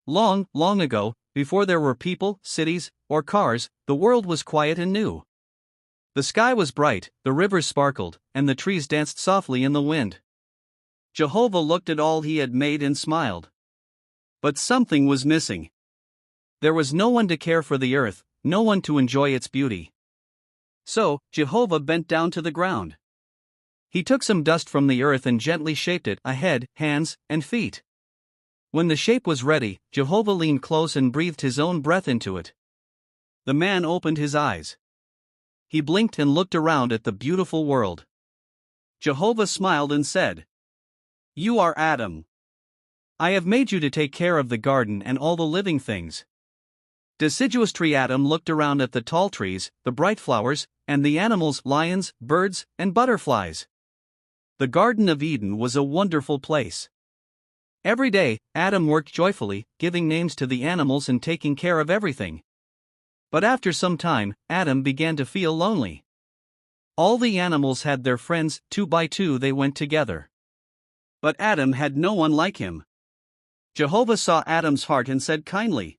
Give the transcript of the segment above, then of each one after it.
Long, long ago, before there were people, cities, or cars, the world was quiet and new. The sky was bright, the rivers sparkled, and the trees danced softly in the wind. Jehovah looked at all he had made and smiled. But something was missing. There was no one to care for the earth, no one to enjoy its beauty. So, Jehovah bent down to the ground. He took some dust from the earth and gently shaped it: a head, hands, and feet. When the shape was ready, Jehovah leaned close and breathed his own breath into it. The man opened his eyes. He blinked and looked around at the beautiful world. Jehovah smiled and said, "You are Adam. I have made you to take care of the garden and all the living things." Deciduous tree Adam looked around at the tall trees, the bright flowers, and the animals, lions, birds, and butterflies. The Garden of Eden was a wonderful place. Every day, Adam worked joyfully, giving names to the animals and taking care of everything. But after some time, Adam began to feel lonely. All the animals had their friends, 2 by 2 they went together. But Adam had no one like him. Jehovah saw Adam's heart and said kindly,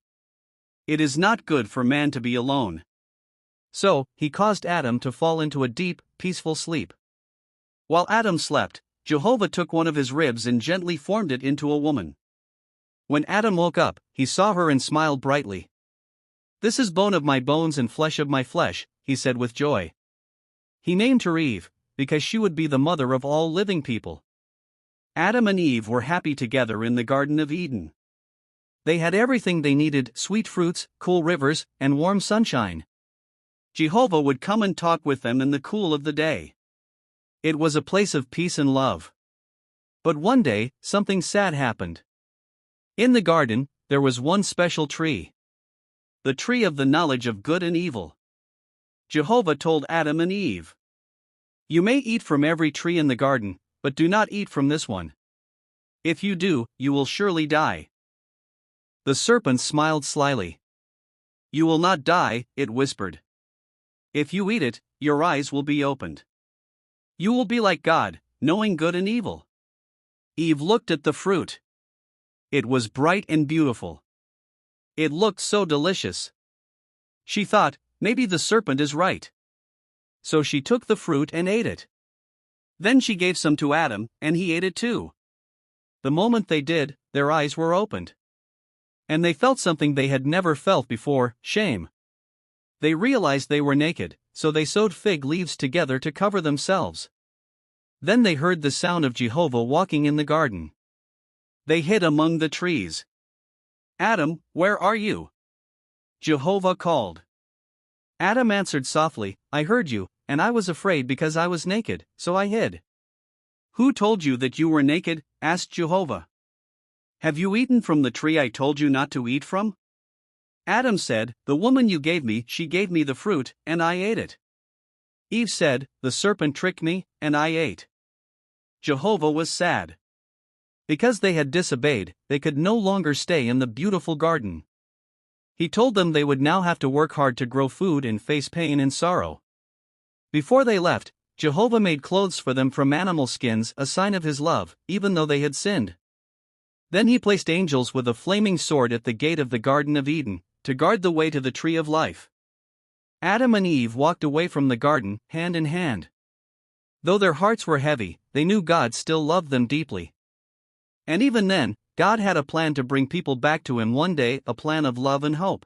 "It is not good for man to be alone." So, he caused Adam to fall into a deep, peaceful sleep. While Adam slept, Jehovah took one of his ribs and gently formed it into a woman. When Adam woke up, he saw her and smiled brightly. "This is bone of my bones and flesh of my flesh," he said with joy. He named her Eve, because she would be the mother of all living people. Adam and Eve were happy together in the Garden of Eden. They had everything they needed: sweet fruits, cool rivers, and warm sunshine. Jehovah would come and talk with them in the cool of the day. It was a place of peace and love. But one day, something sad happened. In the garden, there was one special tree. The tree of the knowledge of good and evil. Jehovah told Adam and Eve, "You may eat from every tree in the garden, but do not eat from this one. If you do, you will surely die." The serpent smiled slyly. "You will not die," it whispered. "If you eat it, your eyes will be opened. You will be like God, knowing good and evil." Eve looked at the fruit. It was bright and beautiful. It looked so delicious. She thought, maybe the serpent is right. So she took the fruit and ate it. Then she gave some to Adam, and he ate it too. The moment they did, their eyes were opened. And they felt something they had never felt before: shame. They realized they were naked, so they sewed fig leaves together to cover themselves. Then they heard the sound of Jehovah walking in the garden. They hid among the trees. "Adam, where are you?" Jehovah called. Adam answered softly, "I heard you, and I was afraid because I was naked, so I hid." "Who told you that you were naked?" asked Jehovah. "Have you eaten from the tree I told you not to eat from?" Adam said, "The woman you gave me, she gave me the fruit, and I ate it." Eve said, "The serpent tricked me, and I ate." Jehovah was sad. Because they had disobeyed, they could no longer stay in the beautiful garden. He told them they would now have to work hard to grow food and face pain and sorrow. Before they left, Jehovah made clothes for them from animal skins, a sign of his love, even though they had sinned. Then he placed angels with a flaming sword at the gate of the Garden of Eden, to guard the way to the tree of life. Adam and Eve walked away from the garden, hand in hand. Though their hearts were heavy, they knew God still loved them deeply. And even then, God had a plan to bring people back to Him one day, a plan of love and hope.